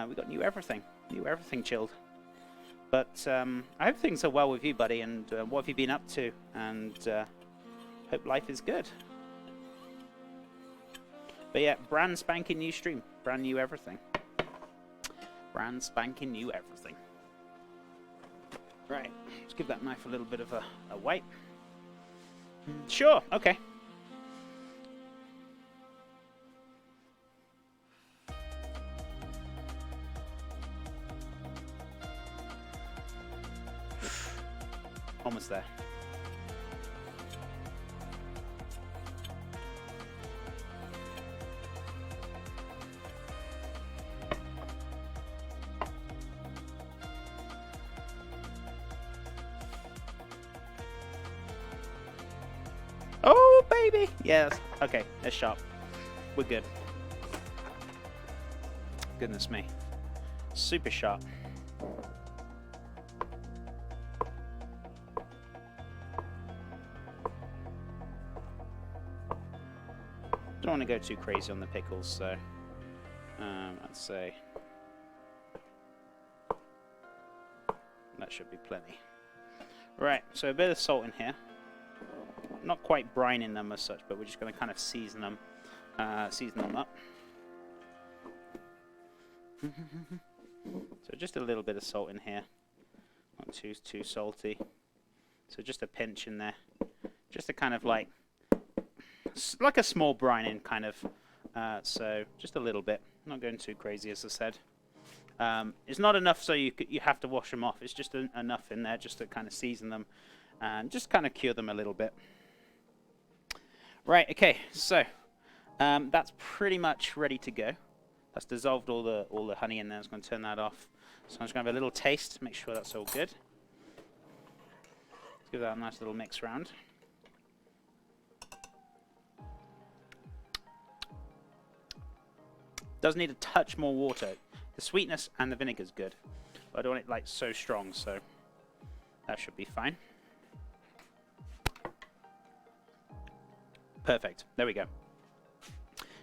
We got new everything chilled. But I hope things are well with you, buddy, and what have you been up to? And hope life is good. But yeah, brand spanking new stream. Brand new everything. Brand spanking new everything. Right, let's give that knife a little bit of a wipe. Sure, okay. Almost there. Oh, baby! Yes. Okay, that's sharp. We're good. Goodness me. Super sharp. Don't want to go too crazy on the pickles, so I'd say that should be plenty. Right, so a bit of salt in here. Not quite brining them as such, but we're just going to kind of season them up. So just a little bit of salt in here. Not too salty. So just a pinch in there, just to kind of like a small brining kind of. So just a little bit. Not going too crazy, as I said. It's not enough so you have to wash them off. It's just enough in there just to kind of season them and just kind of cure them a little bit. Right, okay, so that's pretty much ready to go. That's dissolved all the honey in there. I'm going to turn that off. So I'm just going to have a little taste, make sure that's all good. Let's give that a nice little mix round. Does need a touch more water. The sweetness and the vinegar is good, but I don't want it like so strong, so that should be fine. Perfect. There we go.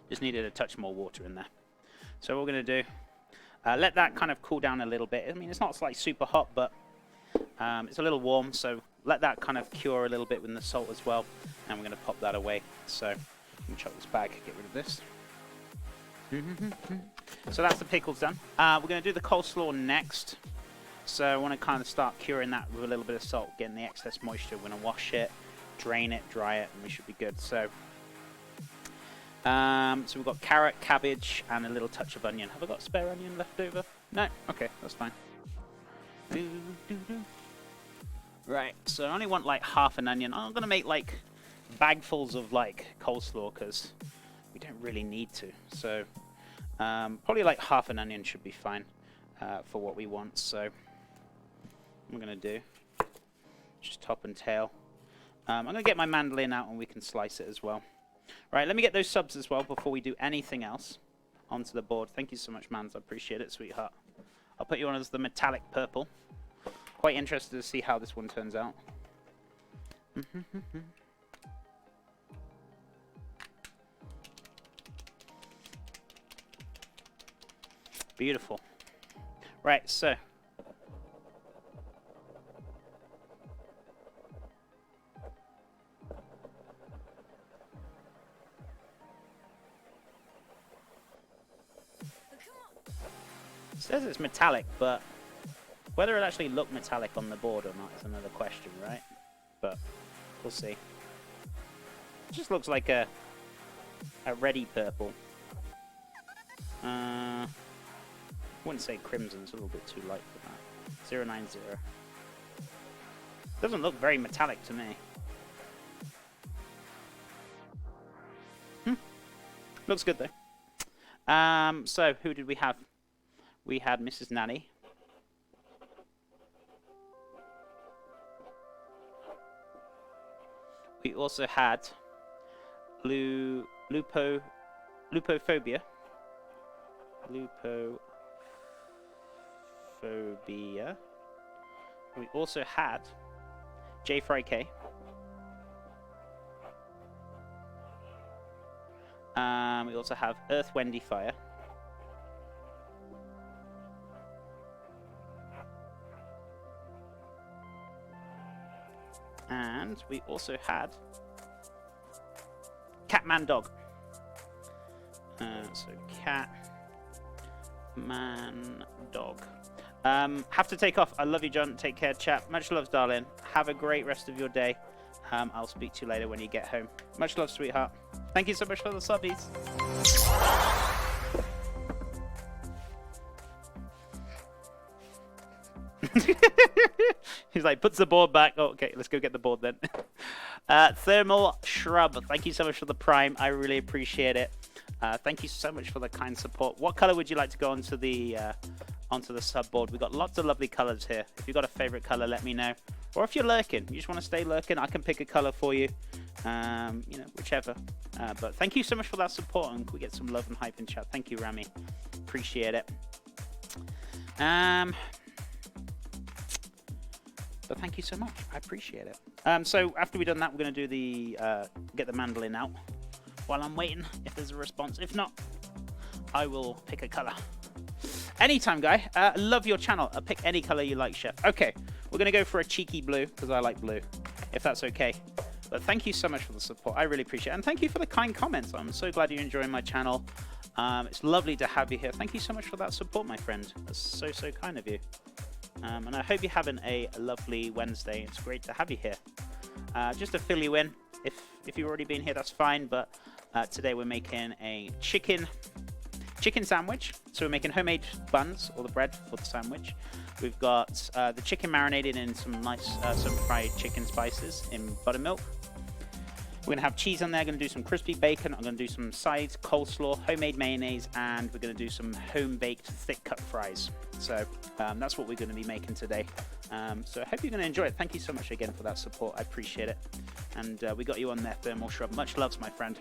Just needed a touch more water in there. So what we're going to do, let that kind of cool down a little bit. I mean, it's not like super hot, but it's a little warm, so let that kind of cure a little bit with the salt as well, and we're going to pop that away. So I'm going to chuck this back, get rid of this. So that's the pickles done. We're going to do the coleslaw next. So I want to kind of start curing that with a little bit of salt, getting the excess moisture. We're going to wash it, drain it, dry it, and we should be good. So we've got carrot, cabbage, and a little touch of onion. Have I got spare onion left over? No? Okay, that's fine. Right, so I only want like half an onion. I'm going to make like bagfuls of like coleslaw because we don't really need to. So probably like half an onion should be fine for what we want. So I'm going to do just top and tail. I'm going to get my mandolin out and we can slice it as well. Right, let me get those subs as well before we do anything else onto the board. Thank you so much, Mans. I appreciate it, sweetheart. I'll put you on as the metallic purple. Quite interested to see how this one turns out. Beautiful. Right, so it says it's metallic, but whether it actually looked metallic on the board or not is another question, right? But we'll see. It just looks like a reddy purple. I wouldn't say crimson, it's a little bit too light for that. 090. Doesn't look very metallic to me. Looks good though. So who did we have? We had Mrs. Nanny. We also had lupophobia. We also had J. Fry K. We also have Earth Wendy Fire. And we also had cat, man, dog. So cat, man, dog. Have to take off. I love you, John. Take care, chat. Much love, darling. Have a great rest of your day. I'll speak to you later when you get home. Much love, sweetheart. Thank you so much for the subbies. He's like, puts the board back. Oh, okay, let's go get the board then. Thermal Shrub, thank you so much for the Prime. I really appreciate it. Thank you so much for the kind support. What color would you like to go onto the sub board? We've got lots of lovely colors here. If you've got a favorite color, let me know. Or if you're lurking, you just want to stay lurking, I can pick a color for you. You know, whichever. But thank you so much for that support, and we get some love and hype in chat. Thank you, Rami. Appreciate it. But thank you so much. I appreciate it. So after we've done that, we're going to do the get the mandolin out while I'm waiting if there's a response. If not, I will pick a color. Anytime, guy. Love your channel. I'll pick any color you like, chef. Okay, we're going to go for a cheeky blue because I like blue, if that's okay. But thank you so much for the support. I really appreciate it. And thank you for the kind comments. I'm so glad you're enjoying my channel. It's lovely to have you here. Thank you so much for that support, my friend. That's so, so kind of you. And I hope you're having a lovely Wednesday. It's great to have you here. Just to fill you in, if you've already been here, that's fine. But today we're making a chicken sandwich. So we're making homemade buns, or the bread for the sandwich. We've got the chicken marinated in some nice some fried chicken spices in buttermilk. We're going to have cheese on there. Going to do some crispy bacon. I'm going to do some sides, coleslaw, homemade mayonnaise, and we're going to do some home-baked thick-cut fries. So that's what we're going to be making today. So I hope you're going to enjoy it. Thank you so much again for that support. I appreciate it. And we got you on there, Thermal Shrub. Much loves, my friend.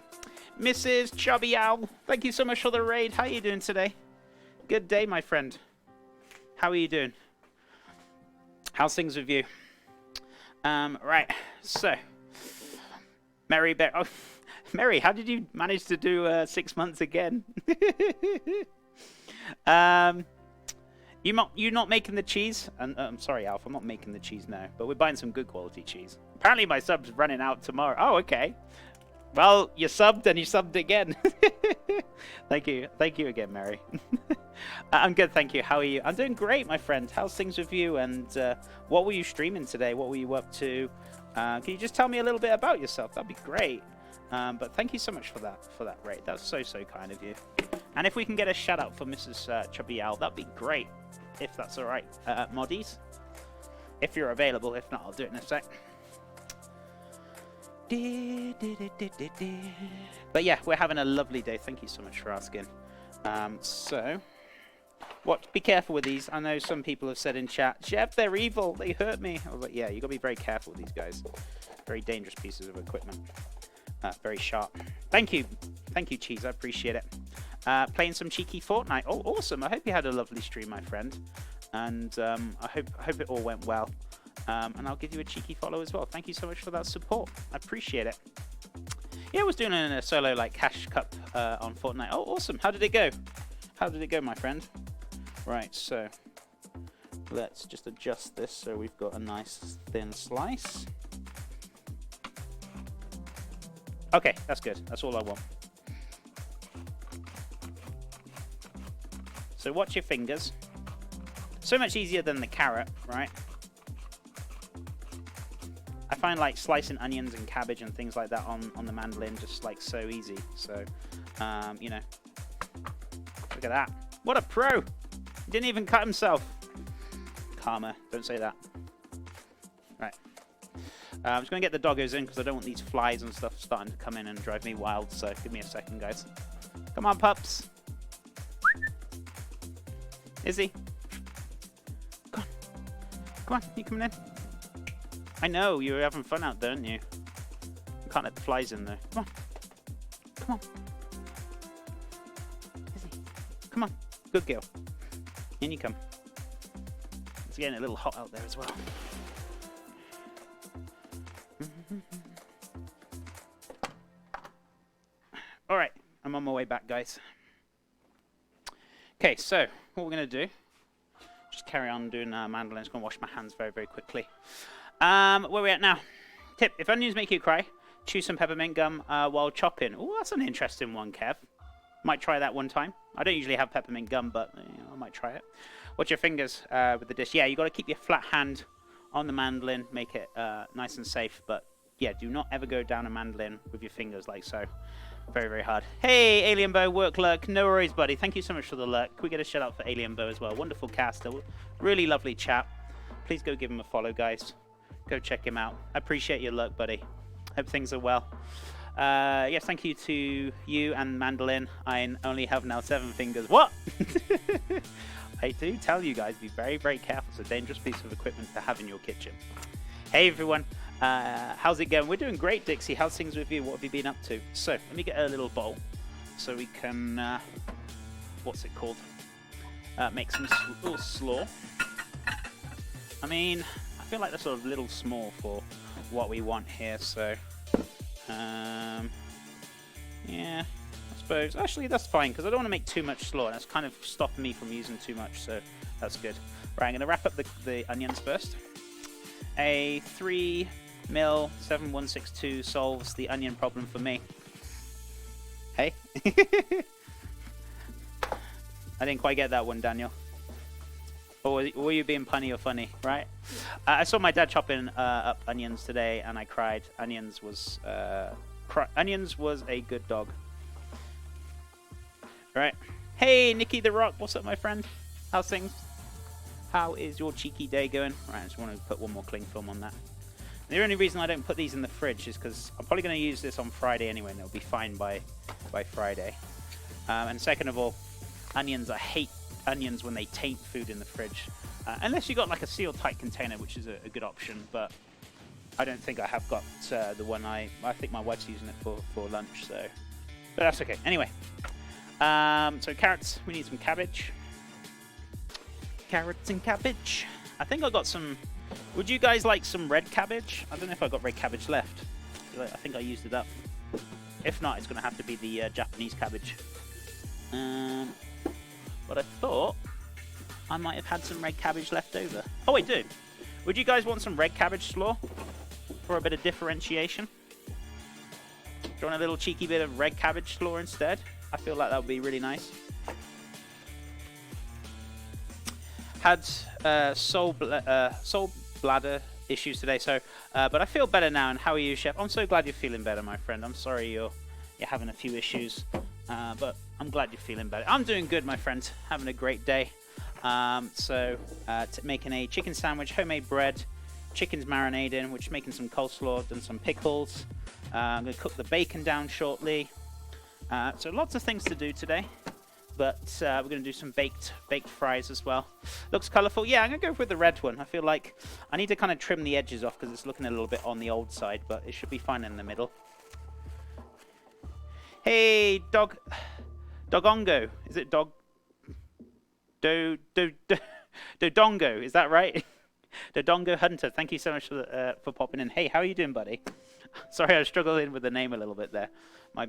Mrs. Chubby Owl, thank you so much for the raid. How are you doing today? Good day, my friend. How are you doing? How's things with you? Right, so... Mary Bear. Oh, Mary, how did you manage to do 6 months again? You not making the cheese? And I'm sorry, Alf, I'm not making the cheese now, but we're buying some good quality cheese. Apparently my sub's running out tomorrow. Oh, okay. Well, you subbed and you subbed again. Thank you again, Mary. I'm good, thank you. How are you? I'm doing great, my friend. How's things with you? And what were you streaming today? What were you up to? Can you just tell me a little bit about yourself? That'd be great. But thank you so much for that rate. That's so, so kind of you. And if we can get a shout out for Mrs. Chubby Owl, that'd be great. If that's all right, moddies. If you're available. If not, I'll do it in a sec. But yeah, we're having a lovely day. Thank you so much for asking. So, be careful with these. I know some people have said in chat, Chef, they're evil. They hurt me. I was like, yeah, you got to be very careful with these guys. Very dangerous pieces of equipment. Very sharp. Thank you, Cheese. I appreciate it. Playing some cheeky Fortnite. Oh, awesome. I hope you had a lovely stream, my friend. And I hope it all went well. And I'll give you a cheeky follow as well. Thank you so much for that support. I appreciate it. Yeah, I was doing a solo like Cash Cup on Fortnite. Oh, awesome. How did it go? How did it go, my friend? Right, so let's just adjust this so we've got a nice thin slice. Okay, that's good. That's all I want. So watch your fingers. So much easier than the carrot, right? I find like slicing onions and cabbage and things like that on the mandolin just like so easy. So, you know, look at that. What a pro! He didn't even cut himself. Karma, don't say that. Right. I'm just going to get the doggos in because I don't want these flies and stuff starting to come in and drive me wild. So give me a second, guys. Come on, pups. Izzy. Come on. Come on, you coming in? I know, you're having fun out there, aren't you? You can't let the flies in there. Come on. Come on. Izzy. Come on. Good girl. In you come. It's getting a little hot out there as well. Alright, I'm on my way back, guys. Okay, so what we're going to do, just carry on doing mandolin. I'm just going to wash my hands very, very quickly. Where are we at now? Tip, if onions make you cry, chew some peppermint gum while chopping. Oh, that's an interesting one, Kev. Might try that one time. I don't usually have peppermint gum, but I might try it. Watch your fingers with the dish. Yeah, you got to keep your flat hand on the mandolin, make it nice and safe. But yeah, do not ever go down a mandolin with your fingers like so. Very, very hard. Hey, Alien Bow, work lurk. No worries, buddy. Thank you so much for the lurk. Can we get a shout out for Alien Bow as well? Wonderful caster. Really lovely chap. Please go give him a follow, guys. Go check him out. I appreciate your lurk, buddy. Hope things are well. Yes, thank you to you and mandolin. I only have now 7 fingers. What? I do tell you guys, be very, very careful. It's a dangerous piece of equipment to have in your kitchen. Hey, everyone. How's it going? We're doing great, Dixie. How's things with you? What have you been up to? So, let me get a little bowl so we can, what's it called? Make some little slaw. I mean, I feel like that's sort of a little small for what we want here, so, yeah, I suppose. Actually, that's fine, because I don't want to make too much slaw. That's kind of stopping me from using too much, so that's good. Right, I'm going to wrap up the onions first. A 3 mil 7162 solves the onion problem for me. Hey? I didn't quite get that one, Daniel. Or were you being punny or funny, right? I saw my dad chopping up onions today, and I cried. Onions was a good dog. All right. Hey, Nikki the Rock. What's up, my friend? How's things? How is your cheeky day going? Right, I just want to put one more cling film on that. The only reason I don't put these in the fridge is because I'm probably going to use this on Friday anyway, and it'll be fine by Friday. And second of all, onions. I hate onions when they taint food in the fridge. Unless you got like a sealed tight container, which is a good option, but I don't think I have got the one I think my wife's using it for lunch, so. But that's okay. Anyway, so carrots, we need some cabbage. Carrots and cabbage. I think I got some. Would you guys like some red cabbage? I don't know if I got red cabbage left. I think I used it up. If not, it's going to have to be the Japanese cabbage. But I thought I might have had some red cabbage left over. Oh, I do. Would you guys want some red cabbage slaw for a bit of differentiation? Do you want a little cheeky bit of red cabbage slaw instead? I feel like that would be really nice. Had soul bladder issues today, so but I feel better now. And how are you, Chef? I'm so glad you're feeling better, my friend. I'm sorry you're having a few issues, but I'm glad you're feeling better. I'm doing good, my friend. Having a great day. Making a chicken sandwich, homemade bread, chicken's marinating, which is making some coleslaw, done some pickles. I'm going to cook the bacon down shortly. So lots of things to do today. But we're going to do some baked fries as well. Looks colourful. Yeah, I'm going to go with the red one. I feel like I need to kind of trim the edges off because it's looking a little bit on the old side, but it should be fine in the middle. Hey, Dogongo. Is it Dodongo? Is that right? Dodongo Hunter. Thank you so much for popping in. Hey, how are you doing, buddy? Sorry, I was struggling with the name a little bit there.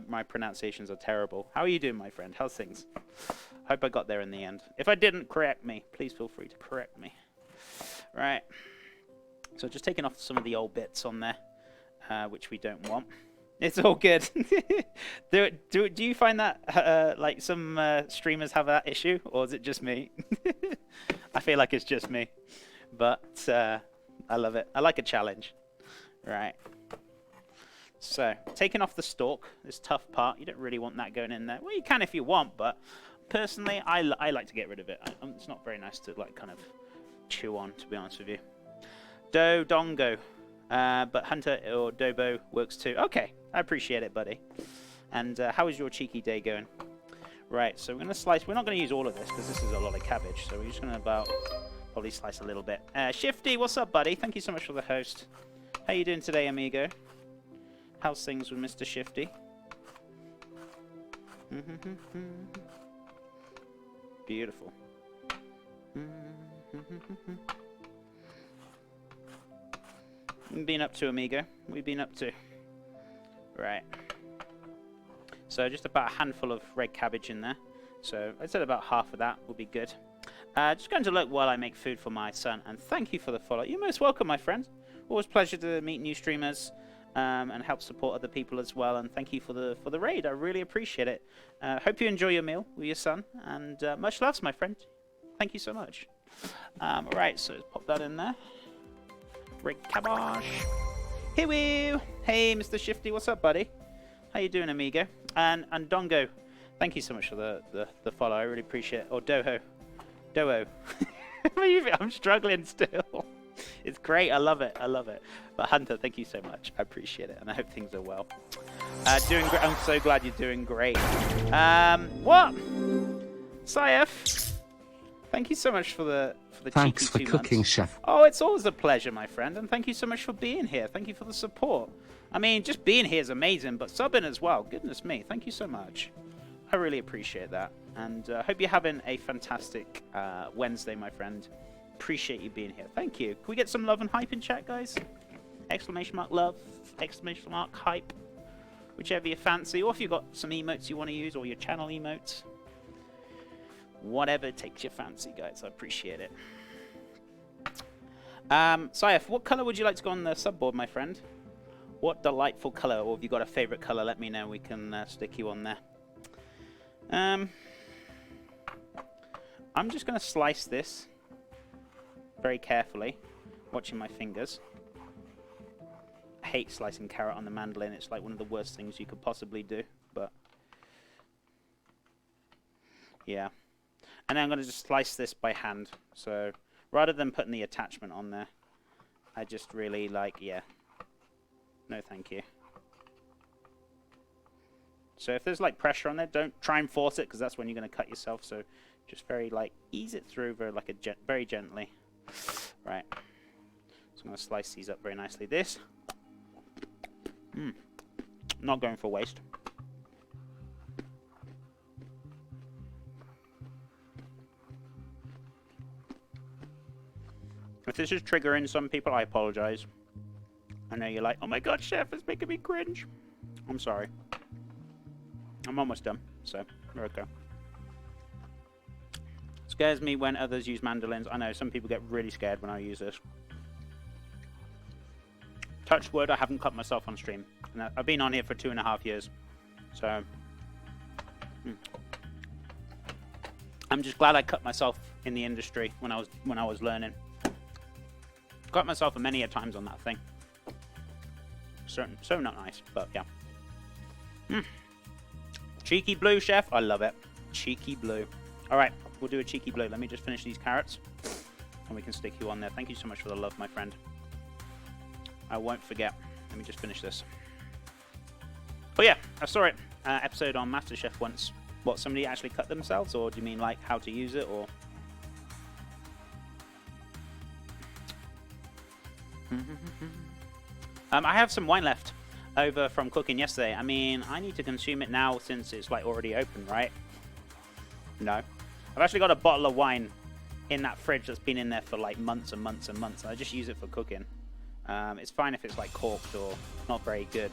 My pronunciations are terrible. How are you doing, my friend? How's things? Hope I got there in the end. If I didn't, correct me. Please feel free to correct me. Right. So just taking off some of the old bits on there, which we don't want. It's all good. Do you find that like some streamers have that issue, or is it just me? I feel like it's just me, but I love it. I like a challenge. Right. So, taking off the stalk, this tough part, you don't really want that going in there. Well, you can if you want, but personally, I like to get rid of it. It's not very nice to like kind of chew on, to be honest with you. Dodongo, but Hunter or Dobo works too. Okay, I appreciate it, buddy. And how is your cheeky day going? Right, so we're going to slice. We're not going to use all of this because this is a lot of cabbage, so we're just going to probably slice a little bit. Shifty, what's up, buddy? Thank you so much for the host. How you doing today, amigo? How's things with Mr. Shifty? Beautiful. We've been up to, amigo. We've been up to. Right. So just about a handful of red cabbage in there. So I'd say about half of that will be good. Just going to look while I make food for my son. And thank you for the follow. You're most welcome, my friend. Always a pleasure to meet new streamers and help support other people as well. And thank you for the raid. I really appreciate it. Hope you enjoy your meal with your son. And much loves, my friend. Thank you so much. Alright, so let's pop that in there. Red cabbage. Hey, woo! Hey, Mr. Shifty, what's up, buddy? How you doing, amigo? And Dongo, thank you so much for the follow. I really appreciate it. Or Doho. I'm struggling still. It's great. I love it. I love it. But Hunter, thank you so much. I appreciate it, and I hope things are well. Doing great. I'm so glad you're doing great. What? Saif, thank you so much for the Thanks cheeky for 2 cooking, months. chef. Oh, it's always a pleasure, my friend, and thank you so much for being here. Thank you for the support. I mean, just being here is amazing, but subbing as well. Goodness me, thank you so much. I really appreciate that, and hope you're having a fantastic Wednesday, my friend. Appreciate you being here. Thank you. Can we get some love and hype in chat, guys? Exclamation mark love, exclamation mark hype, whichever you fancy, or if you've got some emotes you want to use, or your channel emotes. Whatever takes your fancy, guys. I appreciate it. Saif, what color would you like to go on the subboard, my friend? What delightful color, or have you got a favorite color? Let me know. We can stick you on there. I'm just going to slice this very carefully, watching my fingers. I hate slicing carrot on the mandolin. It's like one of the worst things you could possibly do, but yeah. And then I'm going to just slice this by hand. So rather than putting the attachment on there, I just really like, yeah. No, thank you. So if there's like pressure on there, don't try and force it, because that's when you're going to cut yourself. So just very like ease it through very like very gently. Right. So I'm going to slice these up very nicely. This, not going for waste. If this is triggering some people, I apologize. I know you're like, oh my god, chef, it's making me cringe. I'm sorry. I'm almost done, so there we go. Scares me when others use mandolins. I know some people get really scared when I use this. Touch wood, I haven't cut myself on stream. And I've been on here for 2.5 years. So I'm just glad I cut myself in the industry when I was learning. Cut myself many a times on that thing. So not nice, but yeah. Cheeky blue, chef. I love it. Cheeky blue. All right, we'll do a cheeky blue. Let me just finish these carrots, and we can stick you on there. Thank you so much for the love, my friend. I won't forget. Let me just finish this. Oh yeah, I saw it. Episode on MasterChef once. What, somebody actually cut themselves, or do you mean like how to use it, or? I have some wine left over from cooking yesterday. I mean, I need to consume it now since it's like already open, right? No. I've actually got a bottle of wine in that fridge that's been in there for like months and months and months. I just use it for cooking. It's fine if it's like corked or not very good.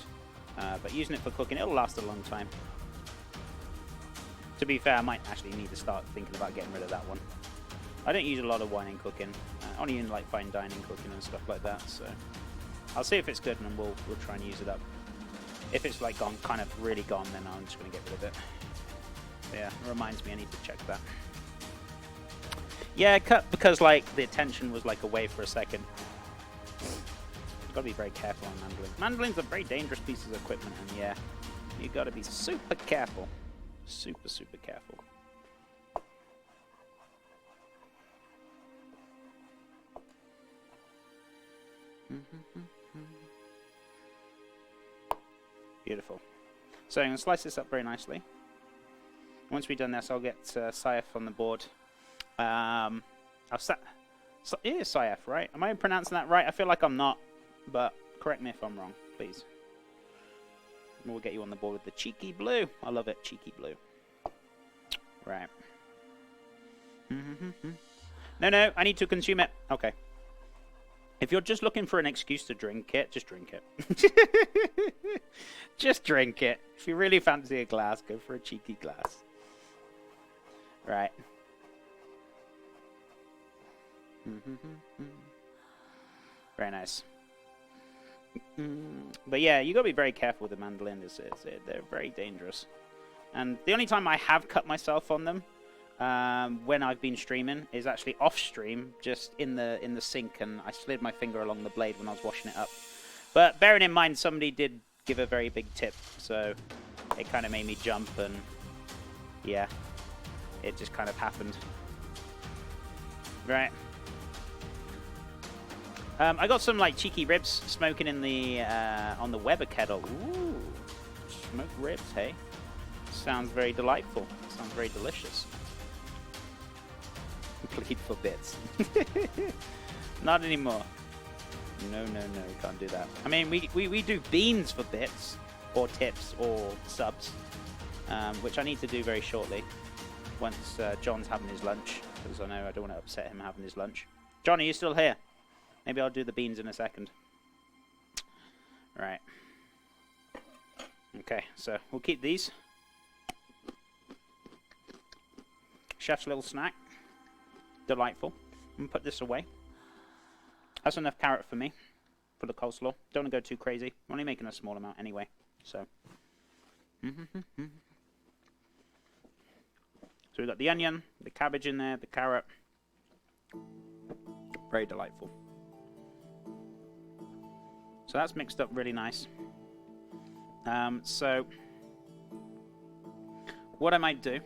But using it for cooking, it'll last a long time. To be fair, I might actually need to start thinking about getting rid of that one. I don't use a lot of wine in cooking. Only in like fine dining cooking and stuff like that, so I'll see if it's good and we'll try and use it up. If it's like gone, kind of really gone, then I'm just going to get rid of it. But yeah, it reminds me I need to check that. Yeah, cut because like the attention was like away for a second. Got to be very careful on mandolins. Mandolins are very dangerous pieces of equipment, and yeah, you got to be super careful, super careful. Beautiful. So I'm going to slice this up very nicely. Once we've done this, I'll get Saif on the board. It is Saif, right? Am I pronouncing that right? I feel like I'm not, but correct me if I'm wrong, please. And we'll get you on the board with the cheeky blue. I love it, cheeky blue. Right. No, I need to consume it. Okay. If you're just looking for an excuse to drink it, just drink it. Just drink it. If you really fancy a glass, go for a cheeky glass. Right. Very nice. But yeah, you got to be very careful with the mandolin. They're very dangerous. And the only time I have cut myself on them when I've been streaming is actually off stream, just in the sink, and I slid my finger along the blade when I was washing it up. But bearing in mind, somebody did give a very big tip, so it kind of made me jump, and yeah, it just kind of happened. Right. I got some like cheeky ribs smoking in the on the Weber kettle. Ooh, smoked ribs, hey? Sounds very delightful. Sounds very delicious. Plead for bits. Not anymore. No, can't do that. I mean, we do beans for bits, or tips, or subs, which I need to do very shortly, once John's having his lunch, because I know I don't want to upset him having his lunch. John, are you still here? Maybe I'll do the beans in a second. Right. Okay, so we'll keep these. Chef's little snack. Delightful. I'm going to put this away. That's enough carrot for me, for the coleslaw. Don't want to go too crazy. I'm only making a small amount anyway, so. So we've got the onion, the cabbage in there, the carrot. Very delightful. So that's mixed up really nice. So what I might do.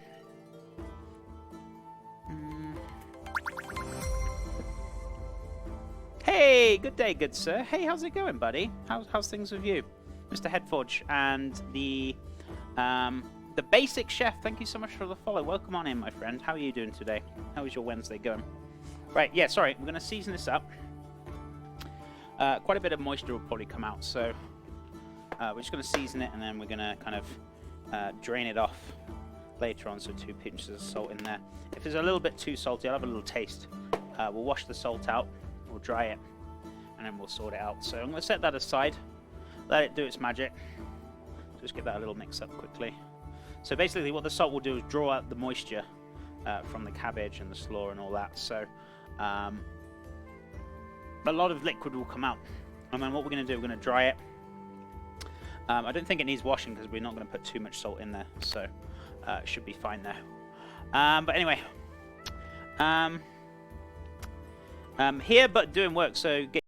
Hey, good day, good sir. Hey, how's it going, buddy? How's things with you, Mr. Headforge, and the basic chef? Thank you so much for the follow. Welcome on in, my friend. How are you doing today? How is your Wednesday going? Right, yeah, sorry. We're going to season this up. Quite a bit of moisture will probably come out, so we're just going to season it, and then we're going to kind of drain it off later on, so 2 pinches of salt in there. If it's a little bit too salty, I'll have a little taste. We'll wash the salt out, we'll dry it, and then we'll sort it out. So I'm going to set that aside, let it do its magic. Just get that a little mix up quickly. So basically what the salt will do is draw out the moisture from the cabbage and the slaw and all that. So a lot of liquid will come out, and then what we're going to do, we're going to dry it. I don't think it needs washing because we're not going to put too much salt in there, so it should be fine there. But anyway, here but doing work, so get